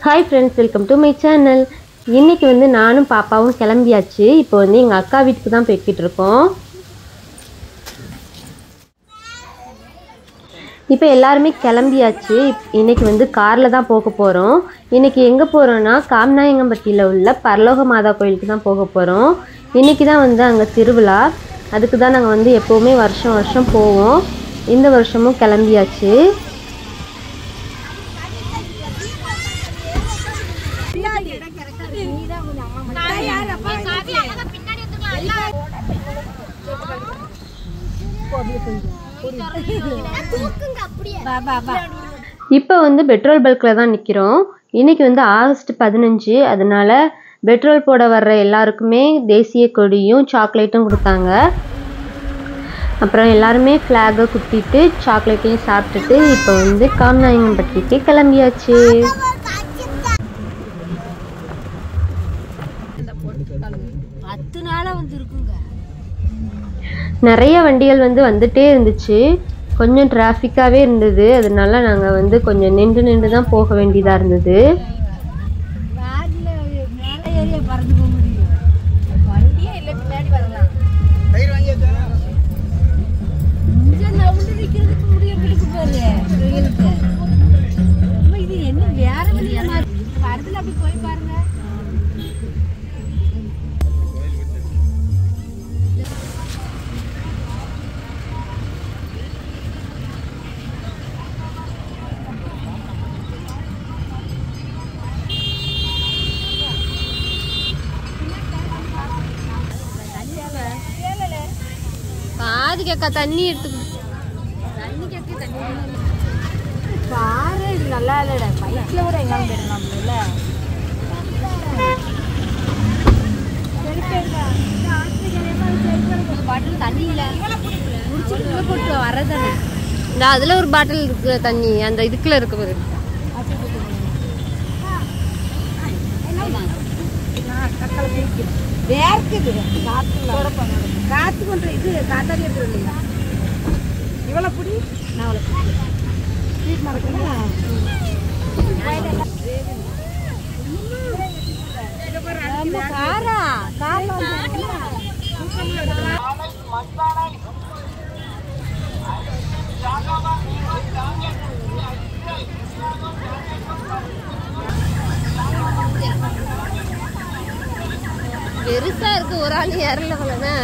Hi friends, welcome to my channel. இன்றைக்கி வந்து நானும் பாப்பாவும் கிளம்பியாச்சு. இப்போ வந்து எங்கள் அக்கா வீட்டுக்கு தான் போய்கிட்டு இருக்கோம். இப்போ எல்லாருமே கிளம்பியாச்சு. இன்றைக்கி வந்து காரில் தான் போக போகிறோம். இன்றைக்கி எங்கே போகிறோன்னா காமநாயக்கம்பட்டியில் உள்ள பரலோக மாதா கோயிலுக்கு தான் போக போகிறோம். இன்றைக்கி தான் வந்து அங்கே திருவிழா. அதுக்கு தான் நாங்கள் வந்து எப்போவுமே வருஷம் வருஷம் போவோம். இந்த வருஷமும் கிளம்பியாச்சு. இப்போ வந்து பெட்ரோல் பல்கில் தான் நிற்கிறோம். இன்றைக்கி வந்து ஆகஸ்ட் 15, அதனால் பெட்ரோல் போட வர்ற எல்லாருக்குமே தேசிய கொடியும் சாக்லேட்டும் கொடுத்தாங்க. அப்புறம் எல்லாருமே ஃப்ளாகை குத்திட்டு சாக்லேட்டையும் சாப்பிட்டுட்டு இப்போ வந்து காமநாயக்கம்பட்டிக்கு கிளம்பியாச்சு. நிறைய வண்டிகள் வந்து வந்துட்டே இருந்துச்சு. கொஞ்சம் டிராஃபிக்காகவே இருந்தது. அதனால நாங்கள் வந்து கொஞ்சம் நின்று தான் போக வேண்டியதாக இருந்தது. பாதி கேக்கா தண்ணி எடுத்து பாரு. இது நல்லா இல்லடா. பைக்ல கூட எங்க போயிடலாம்ல. பாட்டில் தண்ணி இல்ல, முடிச்சுட்டு போட்டு வரதானே. இந்த அதுல ஒரு பாட்டில் இருக்கு தண்ணி, அந்த இதுக்குள்ள இருக்கு பாரு. காத்து கொண்டு இது காத்தாடி எடுத்து இவ்வளோ புடி. நான் அவ்வளோ ஸ்வீட் மறக்கணும். பெருசா இருக்கு, ஒரு ஆள் ஏறல போலனா.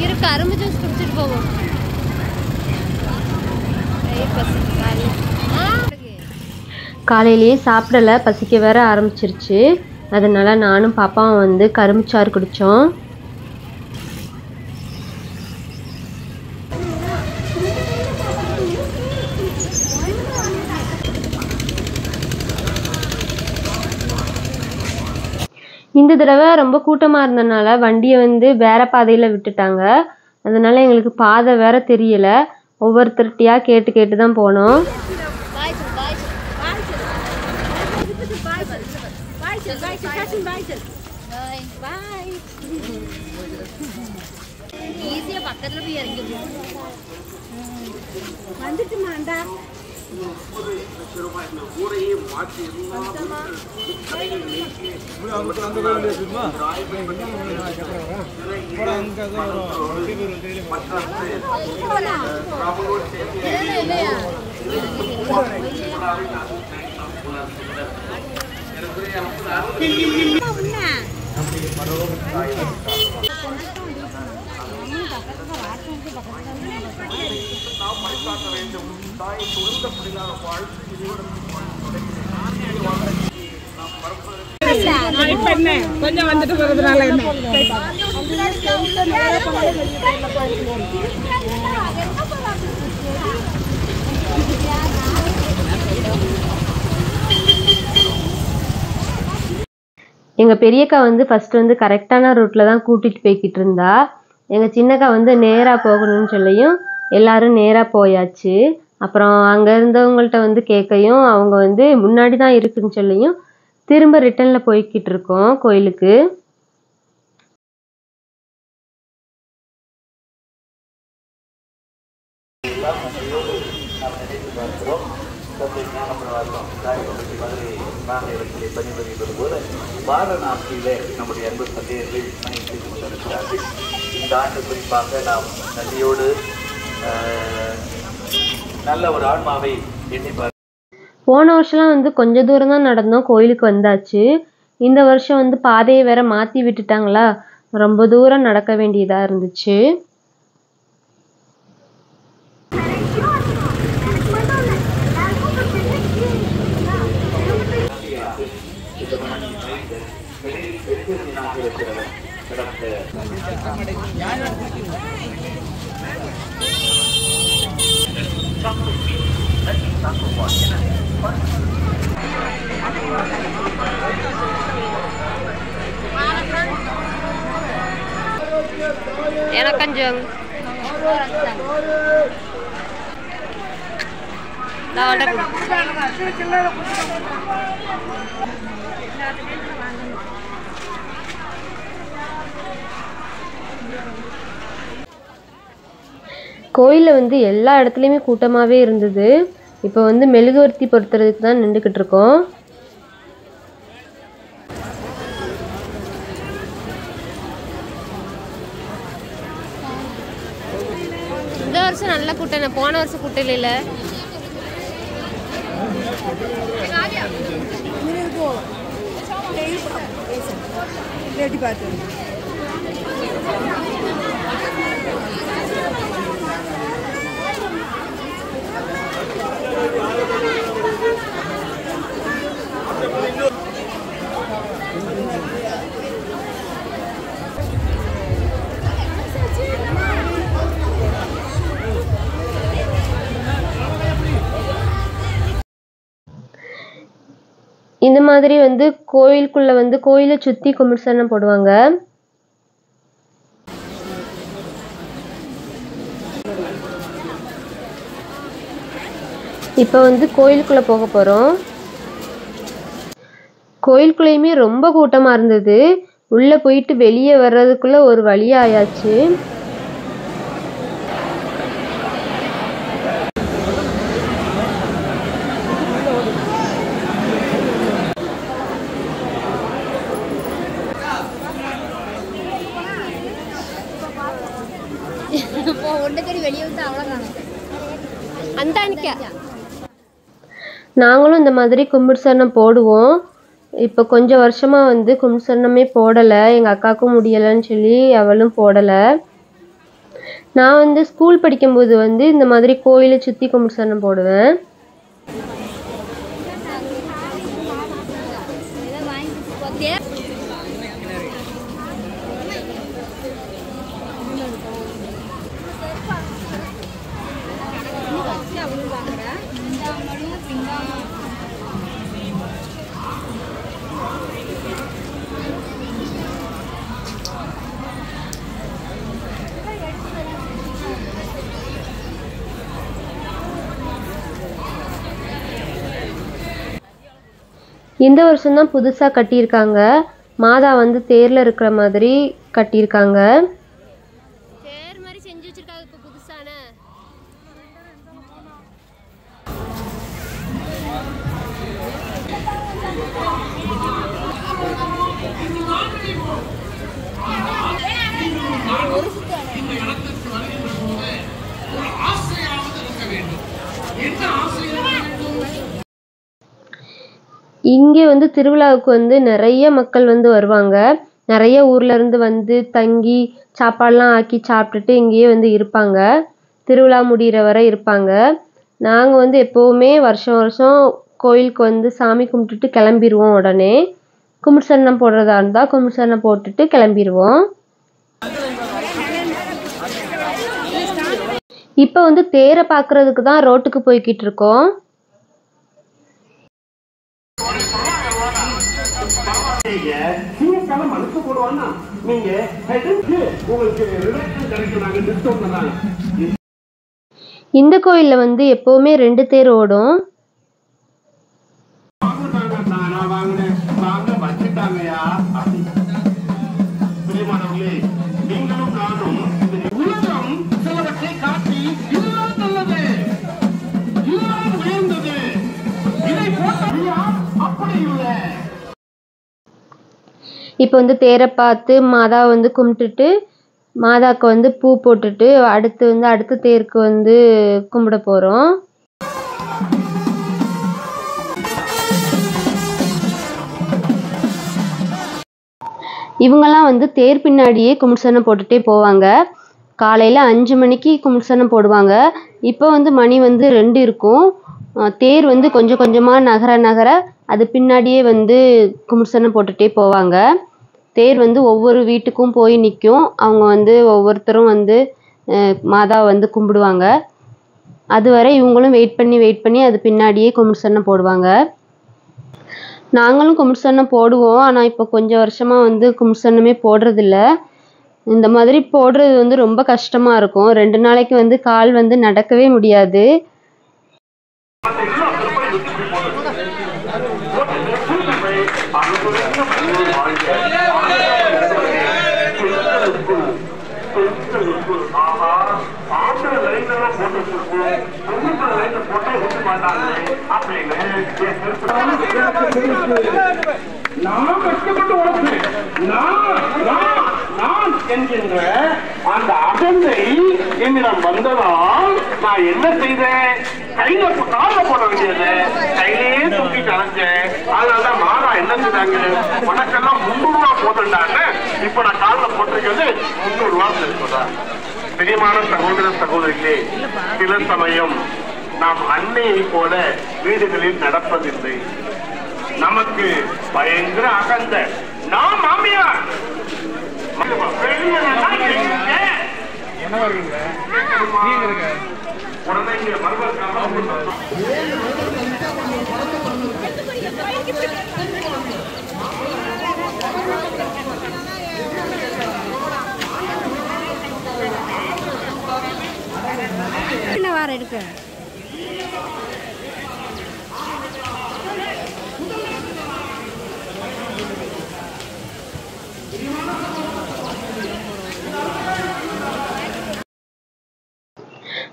இருக்கு, அரும்பு ஜூஸ் குடிச்சிட்டு போவோம். காலையிலேயே சாப்பிடல, பசிக்க வேற ஆரம்பிச்சிருச்சு. அதனால நானும் பாப்பாவும் வந்து கரும்புச்சாறு குடித்தோம். இந்த தடவை ரொம்ப கூட்டமாக இருந்ததுனால வண்டியை வந்து வேற பாதையில் விட்டுட்டாங்க. அதனால எங்களுக்கு பாதை வேற தெரியல. ஒவ்வொருத்தர்கிட்டயா கேட்டு தான் போனோம். பக்கத்துல போய் இறங்கி வந்துட்டுமாண்டா. கொஞ்சம் வந்துட்டு போறதுனால எங்கள் பெரியக்கா வந்து ஃபஸ்ட்டு வந்து கரெக்டான ரூட்டில் தான் கூட்டிகிட்டு போய்கிட்டு இருந்தா. எங்கள் சின்னக்கா வந்து நேராக போகணும்னு சொல்லியும் எல்லாரும் நேராக போயாச்சு. அப்புறம் அங்கே இருந்தவங்கள்ட்ட வந்து கேட்கையும் அவங்க வந்து முன்னாடி தான் இருக்குன்னு சொல்லியும் திரும்ப ரிட்டனில் போய்கிட்டு இருக்கோம் கோயிலுக்கு. கொண்டிருக்கிறோம். தந்தை ஞானப்பிரகாசம் காரியப்பட்டி மதுரை மாநிலத்திலே பணிபுரிவது போல வாரணாசியிலே நம்முடைய அன்பு தந்தையர்கள் பணி செய்து கொண்டிருக்கிறார்கள். இந்த ஆண்டு குறிப்பாக நாம் நன்றியோடு நல்ல ஒரு ஆன்மாவை எண்ணிப்பார். போன வருஷம்லாம் வந்து கொஞ்ச தூரம் தான் நடந்தோம், கோயிலுக்கு வந்தாச்சு. இந்த வருஷம் வந்து பாதையை வேற மாத்தி விட்டுட்டாங்களா, ரொம்ப தூரம் நடக்க வேண்டியதா இருந்துச்சு. Kanjeng. கோயிலில் வந்து எல்லா இடத்துலையுமே கூட்டமாகவே இருந்தது. இப்போ வந்து மெழுகுவர்த்தி பொறுத்துறதுக்கு தான் நின்றுக்கிட்டு இருக்கோம். இந்த வருஷம் நல்ல கூட்டம், போன வருஷம் கூட்டம் இல்லை. இந்த மாதிரி வந்து கோயிலுக்குள்ள வந்து கோயிலை சுத்தி கும்மிசரணம் போடுவாங்க. இப்போ வந்து கோயிலுக்குள்ள போக போறோம். கோயிலுக்குள்ளேயுமே ரொம்ப கூட்டமா இருந்தது. உள்ள போயிட்டு வெளியே வர்றதுக்குள்ள ஒரு வழியாயாச்சு. நாங்களும் இந்த மாதிரி கும்மிசரணம் போடுவோம். இப்போ கொஞ்சம் வருஷமாக வந்து கும்மிசரணமே போடலை. எங்கள் அக்காவுக்கும் முடியலைன்னு சொல்லி அவளும் போடலை. நான் வந்து ஸ்கூல் படிக்கும்போது வந்து இந்த மாதிரி கோயிலை சுற்றி கும்மிசரணம் போடுவேன். இந்த வருஷம் தான் புதுசாக கட்டியிருக்காங்க. மாதா வந்து தேரில் இருக்கிற மாதிரி கட்டியிருக்காங்க. தேர் மாதிரி செஞ்சு வச்சிருக்காங்க இப்போ புதுசான. இங்கே வந்து திருவிழாவுக்கு வந்து நிறைய மக்கள் வந்து வருவாங்க. நிறைய ஊர்ல இருந்து வந்து தங்கி சாப்பாடுலாம் ஆக்கி சாப்பிட்டுட்டு இங்கேயே வந்து இருப்பாங்க. திருவிழா முடிகிற வரை இருப்பாங்க. நாங்கள் வந்து எப்போவுமே வருஷம் வருஷம் கோயிலுக்கு வந்து சாமி கும்பிட்டுட்டு கிளம்பிடுவோம். உடனே கும்மிசரணம் போடுறதா இருந்தால் கும்மிசரணம் போட்டுட்டு கிளம்பிடுவோம். இப்போ வந்து தேரை பார்க்கறதுக்கு தான் ரோட்டுக்கு போய்கிட்டு இருக்கோம். இந்த கோயில்ல வந்து எப்பவுமே 2 தேர் ஓடும். உலகம் சிலவற்றை காட்டி இதுதான் நல்லது, இதுதான் இப்போ வந்து தேரை பார்த்து மாதாவை வந்து கும்பிட்டுட்டு மாதாவுக்கு வந்து பூ போட்டுட்டு அடுத்து வந்து அடுத்த தேருக்கு வந்து கும்பிட போகிறோம். இவங்கெல்லாம் வந்து தேர் பின்னாடியே கும்பிட்சனம் போட்டுகிட்டே போவாங்க. காலையில் 5 மணிக்கு கும்பிட்சனம் போடுவாங்க. இப்போ வந்து மணி வந்து 2 இருக்கும். தேர் வந்து கொஞ்சம் கொஞ்சமாக நகர அது பின்னாடியே வந்து கும்பிட்சனம் போட்டுகிட்டே போவாங்க. தேர் வந்து ஒவ்வொரு வீட்டுக்கும் போய் நிற்கும். அவங்க வந்து ஒவ்வொருத்தரும் வந்து மாதாவை வந்து கும்பிடுவாங்க. அதுவரை இவங்களும் வெயிட் பண்ணி அது பின்னாடியே கும்பிட்சனம் போடுவாங்க. நாங்களும் கும்பிட்சனம் போடுவோம். ஆனால் இப்போ கொஞ்சம் வருஷமாக வந்து கும்பிட்சனமே போடுறதில்ல. இந்த மாதிரி போடுறது வந்து ரொம்ப கஷ்டமாக இருக்கும். 2 நாளைக்கு வந்து கால் வந்து நடக்கவே முடியாது. நான் கஷ்டப்பட்டு உழைச்சேன். நான் என்கின்ற அந்த அகந்தை என்னிடம் வந்ததால் நான் என்ன செய்தேன்? கையில கால போட வேண்டியது கையிலேயே தூக்கிட்டு அலைஞ்சேன். அதனாலதான் மாதா என்ன செய்தாங்க, உனக்கெல்லாம் 300 ரூபா போதுண்டாங்க. இப்ப நான் காலில் போட்டிருக்கிறது 300 ரூபா இருக்குதா? பிரியமான சகோதர சகோதரிகளே, சில சமயம் நாம் அன்னையை போல வீடுகளில் நடப்பதில்லை. நமக்கு பயங்கர அகந்த. நாம் மாமியார் என்ன வருவீங்க உடனே இங்க என்ன வார இருக்கு.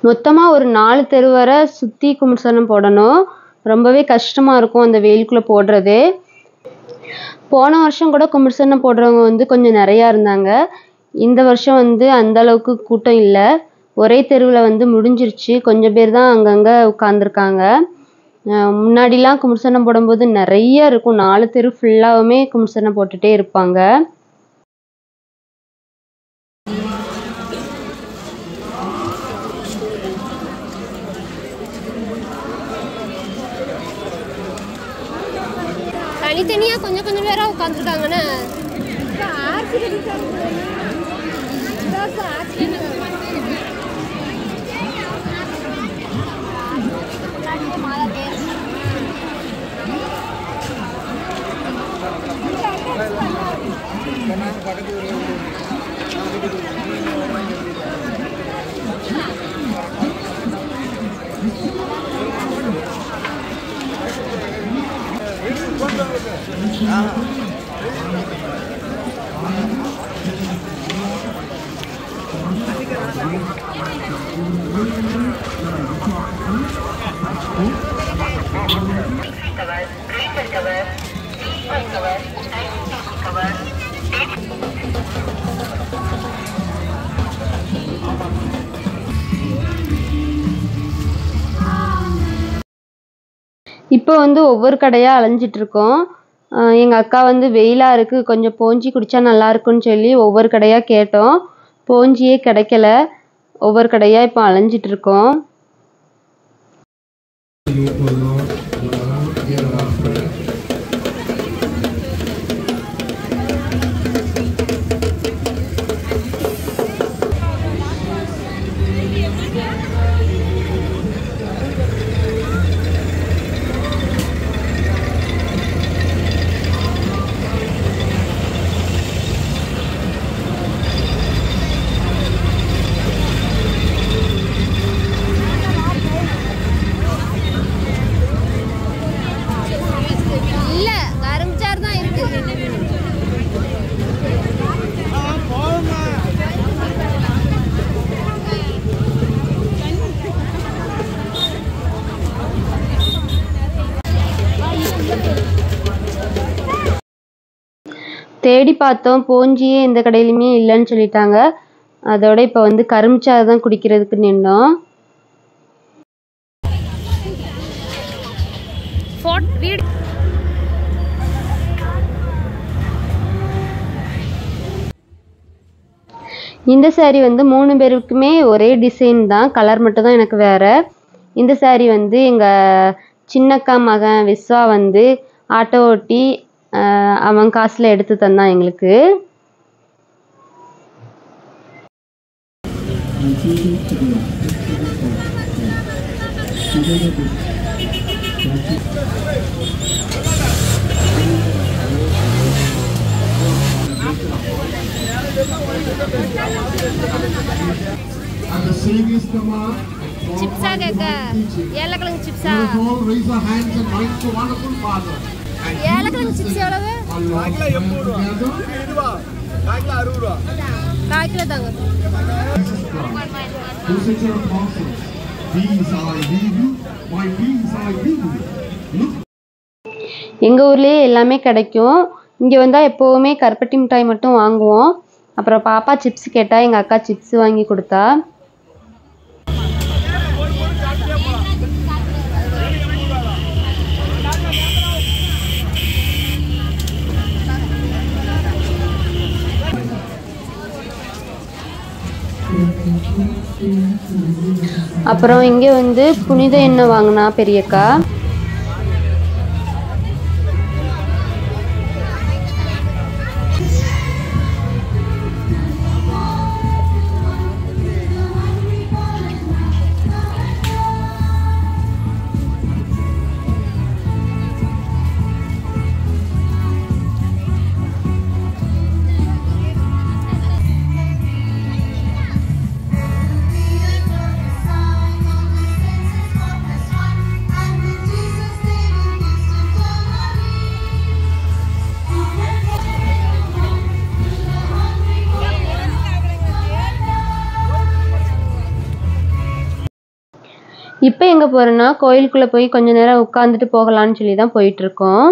மொத்தமாக ஒரு 4 தெரு வரை சுற்றி கும்பிட்சனம் போடணும். ரொம்பவே கஷ்டமாக இருக்கும் அந்த வெயிலுக்குள்ளே போடுறது. போன வருஷம் கூட கும்பிட்சனம் போடுறவங்க வந்து கொஞ்சம் நிறையா இருந்தாங்க. இந்த வருஷம் வந்து அந்த அளவுக்கு கூட்டம் இல்லை. ஒரே தெருவில் வந்து முடிஞ்சிருச்சு. கொஞ்சம் பேர் தான் அங்கங்கே உட்காந்துருக்காங்க. முன்னாடிலாம் கும்பிட்சனம் போடும்போது நிறைய இருக்கும். 4 தெரு ஃபுல்லாகவுமே கும்பிட்சனம் போட்டுகிட்டே இருப்பாங்க. தனித்தனியா கொஞ்சம் கொஞ்சம் பேரா உட்காந்துருக்காங்கன்னு இப்போ வந்து ஒவ்வொரு கடையாக அலைஞ்சிட்ருக்கோம். எங்கள் அக்கா வந்து வெயிலாக இருக்குது, கொஞ்சம் போஞ்சி குடித்தா நல்லா இருக்குன்னு சொல்லி ஒவ்வொரு கடையாக கேட்டோம். போஞ்சியே கிடைக்கல. ஒவ்வொரு கடையாக இப்போ அலைஞ்சிட்ருக்கோம். தேடி பார்த்தோம், போஞ்சியே எந்த கடையிலுமே இல்லைன்னு சொல்லிட்டாங்க. அதோட இப்போ வந்து கரும்புச்சாறு தான் குடிக்கிறதுக்கு நின்னோம். இந்த saree வந்து 3 பேருக்குமே ஒரே டிசைன் தான், கலர் மட்டும் தான் எனக்கு வேற. இந்த saree வந்து எங்கள் சின்னக்கா மகன் விஸ்வா வந்து ஆட்டோ ஓட்டி அவன் காசில் எடுத்து தந்தான் எங்களுக்கு. சிப்ஸா கேக்க ஏலக்கிழங்கு சிப்ஸா ஏலக்கிழங்கு சிப்ஸ் எவ்வளவு? கால் கிலோ தாங்க. எங்கள் ஊர்லேயே எல்லாமே கிடைக்கும். இங்கே வந்தால் எப்போவுமே கருப்பட்டி மிட்டாய் மட்டும் வாங்குவோம். அப்புறம் பாப்பா சிப்ஸ் கேட்டால் எங்கள் அக்கா சிப்ஸ் வாங்கி கொடுத்தா. அப்புறம் இங்கே வந்து புனித எண்ணெய் வாங்கினா பெரியக்கா. இப்போ எங்கே போகிறோன்னா கோயிலுக்குள்ளே போய் கொஞ்ச நேரம் உட்காந்துட்டு போகலான்னு சொல்லி தான் போயிட்டுருக்கோம்.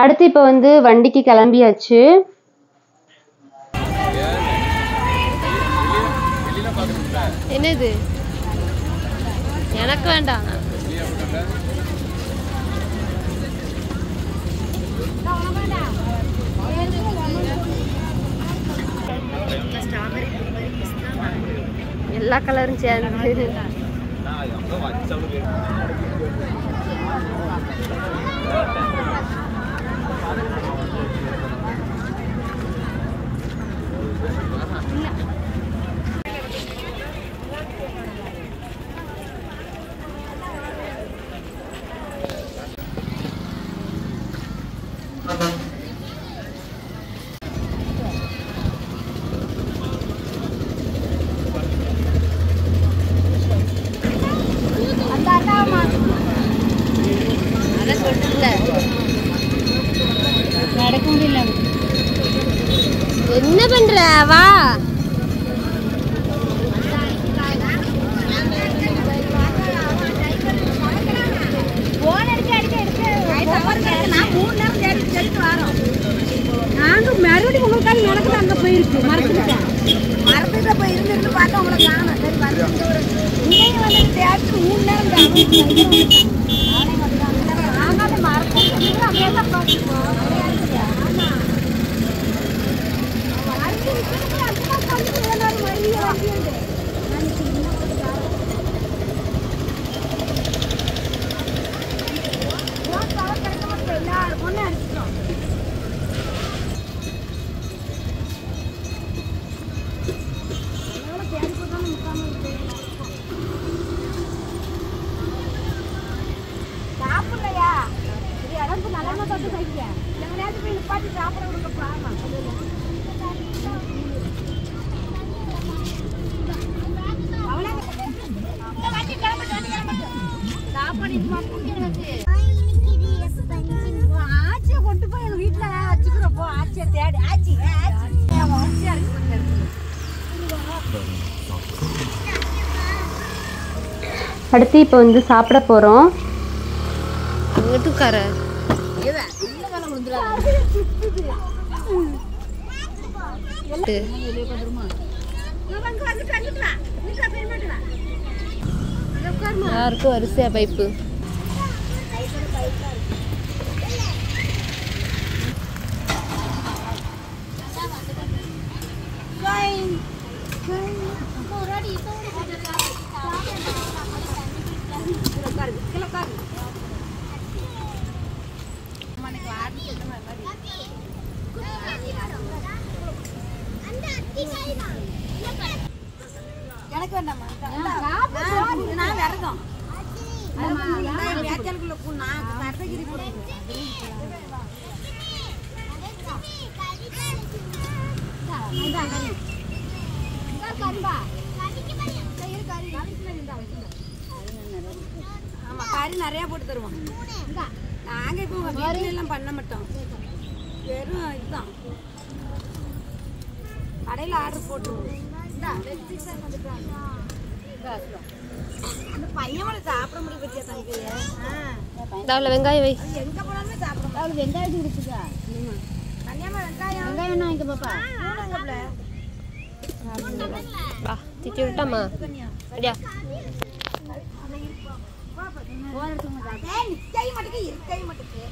அடுத்து இப்போ வந்து வண்டிக்கு கிளம்பியாச்சு. என்னது எனக்கு வேண்டாம். எல்லா கலரும் சேர்ந்து நடக்க முடியல. என்ன பண்ற? வா. நாங்க மறுபடியும் உங்களுக்காக நடக்குது அங்க போயிருக்கு. மரத்துக்கிட்ட போய் இருந்து பார்த்தா உங்களுக்கு காணும். நீங்க வந்து தேட்டர் 3 நேரம் சாப்பிடலையா? நல்லா தொட்டு சைக்கிய. எங்க நேரத்துக்கு போய் நிப்பாட்டி சாப்பிட விடுங்க. அடுத்து இப்போ வந்து சாப்பிட போகிறோம். வீட்டுக்கார யாருக்கும் வரிசையா பைப்பு. எனக்கு வேண்டாமா நான் விரதம் வேச்சாலுக்குள்ள நான் கரதகிரி போடுவேன். ஆமா கறி நிறைய போட்டு தருவோம். நாங்க இப்போ வீட்டுல எல்லாம் பண்ண மாட்டோம், வெறும் இதுதான் கடையில ஆர்டர் போட்டுருவோம். அந்த பையன் சாப்பிட முடிய பத்தியா தங்க வெங்காயம் வை. எங்க போனாலுமே சாப்பிட வெங்காயத்துக்கு இருக்குதா கல்யாணம் வெங்காயம் வெங்காயம் வாங்கிக்க பாப்பா வா திட்டி விட்டாமா அப்படியா கை மட்டுக்கு இருக்கை மட்டுக்கு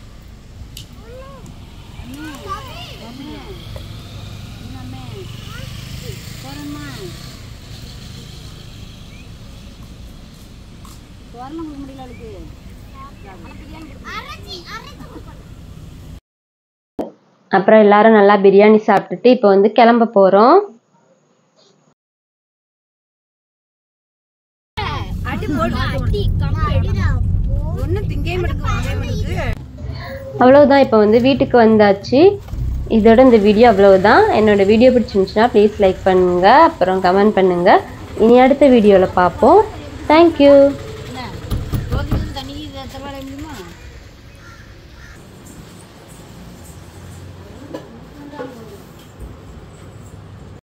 அப்புறம் எல்லாரும் நல்லா பிரியாணி சாப்பிட்டுட்டு இப்போ வந்து கிளம்ப போறோம். அவ்வளவுதான், இப்போ வந்து வீட்டுக்கு வந்தாச்சு. இதோட இந்த வீடியோ அவ்வளவுதான். என்னோட வீடியோ பிடிச்சிருந்துச்சுன்னா ப்ளீஸ் லைக் பண்ணுங்க, அப்புறம் கமெண்ட் பண்ணுங்க. இனி அடுத்த வீடியோவில் பார்ப்போம். தேங்க்யூ.